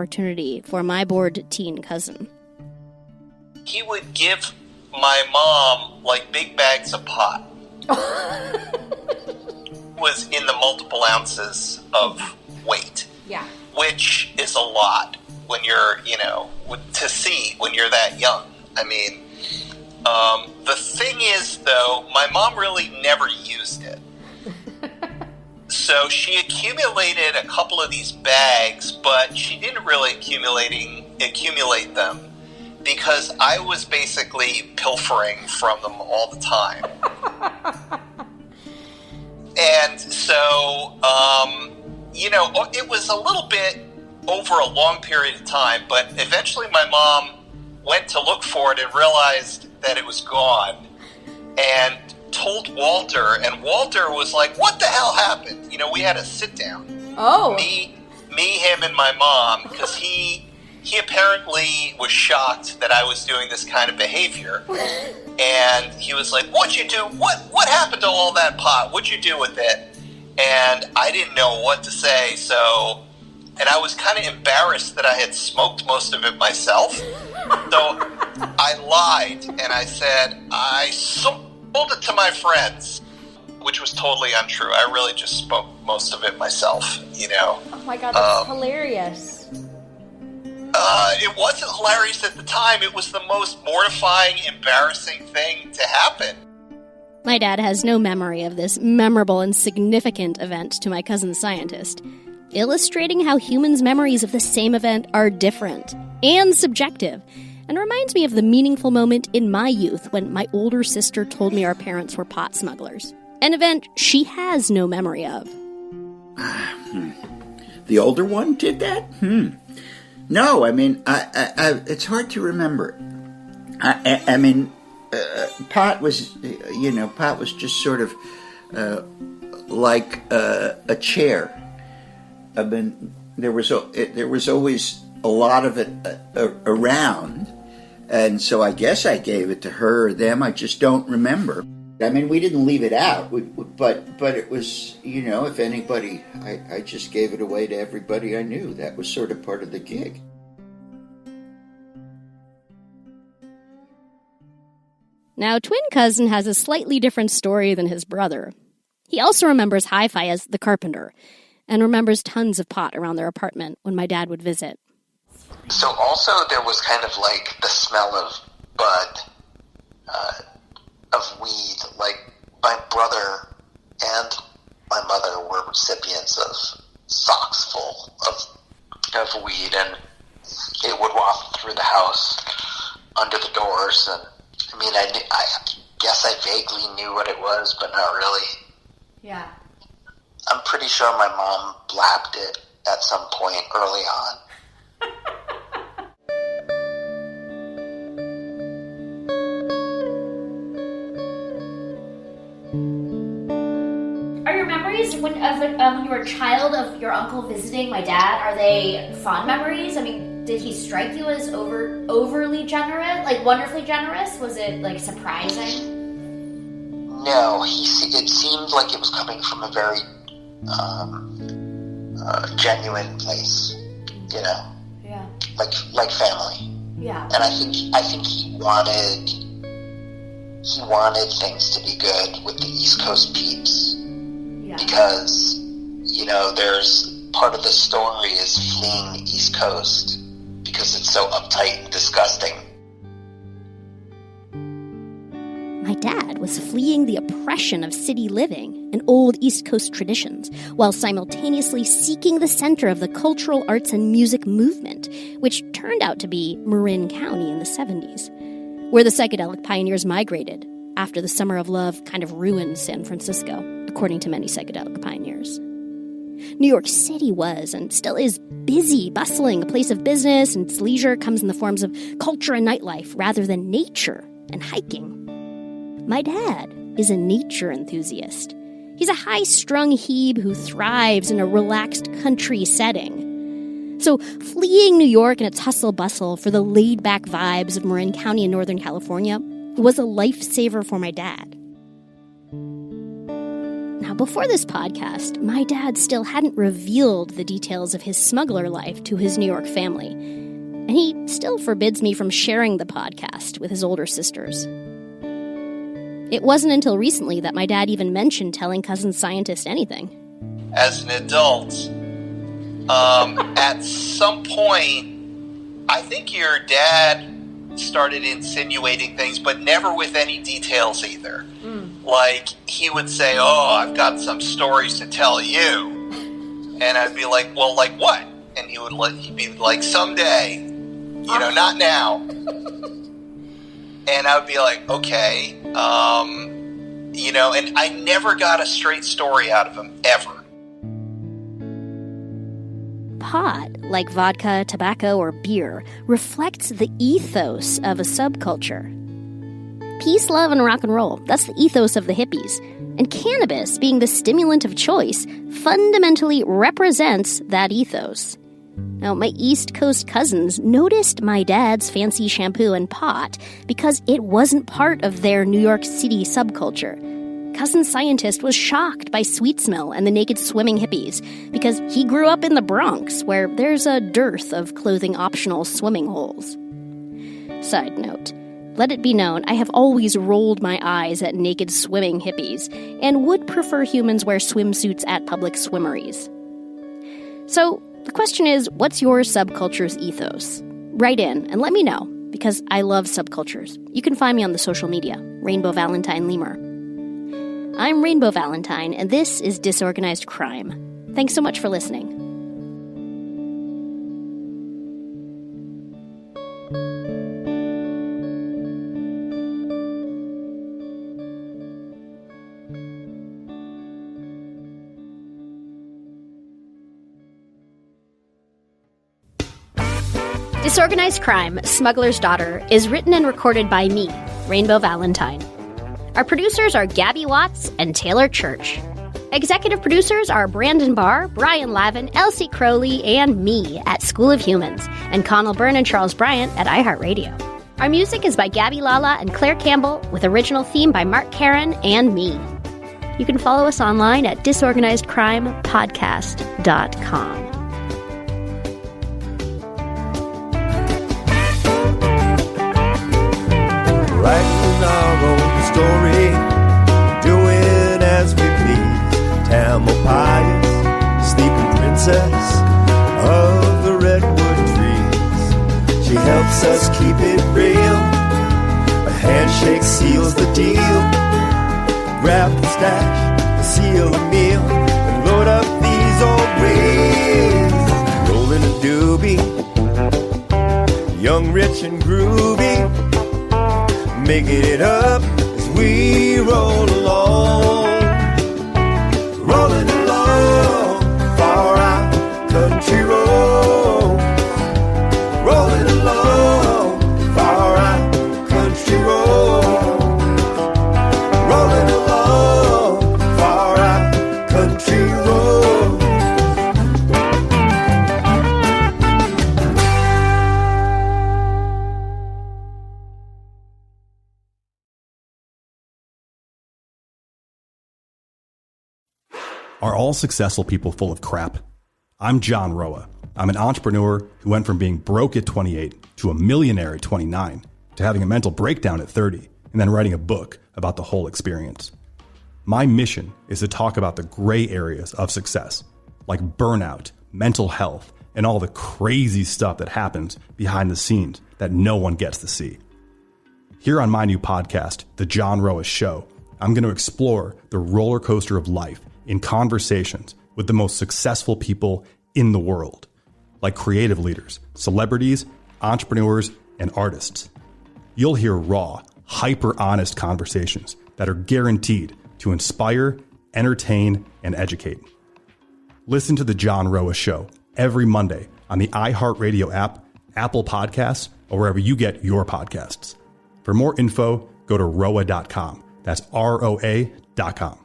opportunity for my bored teen cousin. He would give my mom, like, big bags of pot. Was in the multiple ounces of weight. Yeah. Which is a lot when you're, to see when you're that young. I mean, the thing is, though, my mom really never used it. So she accumulated a couple of these bags, but she didn't really accumulate them because I was basically pilfering from them all the time. And so, it was a little bit over a long period of time, but eventually my mom went to look for it and realized that it was gone and told Walter, and Walter was like, what the hell happened? We had a sit down. Oh. Me, him, and my mom, because he apparently was shocked that I was doing this kind of behavior. And he was like, what'd you do? What happened to all that pot? What'd you do with it? And I didn't know what to say, and I was kind of embarrassed that I had smoked most of it myself. So I lied, and I said, I sold it to my friends, which was totally untrue. I really just smoked most of it myself, Oh my God, that's hilarious. It wasn't hilarious at the time. It was the most mortifying, embarrassing thing to happen. My dad has no memory of this memorable and significant event to my cousin scientist, illustrating how humans' memories of the same event are different and subjective, and reminds me of the meaningful moment in my youth when my older sister told me our parents were pot smugglers, an event she has no memory of. The older one did that? No, I mean, it's hard to remember. I mean, pot was just sort of like a chair. I mean, there was always a lot of it around, and so I guess I gave it to her or them. I just don't remember. I mean, we didn't leave it out, but it was, if anybody, I just gave it away to everybody I knew. That was sort of part of the gig. Now, twin cousin has a slightly different story than his brother. He also remembers Hi-Fi as the carpenter, and remembers tons of pot around their apartment when my dad would visit. So also there was kind of like the smell of bud, of weed. Like my brother and my mother were recipients of socks full of weed, and it would waft through the house under the doors. And I mean, I guess I vaguely knew what it was, but not really. Yeah. I'm pretty sure my mom blabbed it at some point early on. Are your memories when you were a child of your uncle visiting my dad, are they fond memories? I mean, did he strike you as overly generous, like wonderfully generous? Was it like surprising? No, it seemed like it was coming from a very genuine place, Yeah. like family. Yeah. And I think he wanted things to be good with the East Coast peeps. Yeah. Because, there's part of the story is fleeing the East Coast because it's so uptight and disgusting. My dad was fleeing the oppression of city living and old East Coast traditions, while simultaneously seeking the center of the cultural arts and music movement, which turned out to be Marin County in the 70s, where the psychedelic pioneers migrated after the Summer of Love kind of ruined San Francisco, according to many psychedelic pioneers. New York City was, and still is, busy, bustling, a place of business, and its leisure comes in the forms of culture and nightlife rather than nature and hiking. My dad is a nature enthusiast. He's a high-strung Hebe who thrives in a relaxed country setting. So fleeing New York and its hustle-bustle for the laid-back vibes of Marin County in Northern California was a lifesaver for my dad. Now, before this podcast, my dad still hadn't revealed the details of his smuggler life to his New York family, and he still forbids me from sharing the podcast with his older sisters. It wasn't until recently that my dad even mentioned telling cousin scientist anything. As an adult, at some point, I think your dad started insinuating things, but never with any details either. Like, he would say, "Oh, I've got some stories to tell you." And I'd be like, "Well, like what?" And he'd be like, "Someday, not now." And I would be like, "Okay." And I never got a straight story out of him, ever. Pot, like vodka, tobacco, or beer, reflects the ethos of a subculture. Peace, love, and rock and roll. That's the ethos of the hippies. And cannabis, being the stimulant of choice, fundamentally represents that ethos. Now, my East Coast cousins noticed my dad's fancy shampoo and pot because it wasn't part of their New York City subculture. Cousin Scientist was shocked by Sweet Smell and the naked swimming hippies because he grew up in the Bronx, where there's a dearth of clothing-optional swimming holes. Side note, let it be known, I have always rolled my eyes at naked swimming hippies and would prefer humans wear swimsuits at public swimmeries. So, the question is, what's your subculture's ethos? Write in and let me know, because I love subcultures. You can find me on the social media, Rainbow Valentine Lemur. I'm Rainbow Valentine, and this is Disorganized Crime. Thanks so much for listening. Disorganized Crime, Smuggler's Daughter, is written and recorded by me, Rainbow Valentine. Our producers are Gabby Watts and Taylor Church. Executive producers are Brandon Barr, Brian Lavin, Elsie Crowley, and me at School of Humans, and Connell Byrne and Charles Bryant at iHeartRadio. Our music is by Gabby Lala and Claire Campbell, with original theme by Mark Karen and me. You can follow us online at disorganizedcrimepodcast.com. Writing our own story, doing as we please. Tamalpais, sleeping princess of the redwood trees. She helps us keep it real. A handshake seals the deal. Grab the stash, seal a meal, and load up these old wheels. Rolling a doobie, young, rich, and groovy. Making it up as we roll along. Rolling along, far out country road. Rolling along, far out country road. Rolling along, far out country road. Are all successful people full of crap? I'm John Roa. I'm an entrepreneur who went from being broke at 28 to a millionaire at 29 to having a mental breakdown at 30 and then writing a book about the whole experience. My mission is to talk about the gray areas of success, like burnout, mental health, and all the crazy stuff that happens behind the scenes that no one gets to see. Here on my new podcast, The John Roa Show, I'm going to explore the roller coaster of life in conversations with the most successful people in the world, like creative leaders, celebrities, entrepreneurs, and artists. You'll hear raw, hyper-honest conversations that are guaranteed to inspire, entertain, and educate. Listen to The John Roa Show every Monday on the iHeartRadio app, Apple Podcasts, or wherever you get your podcasts. For more info, go to roa.com. That's ROA.com.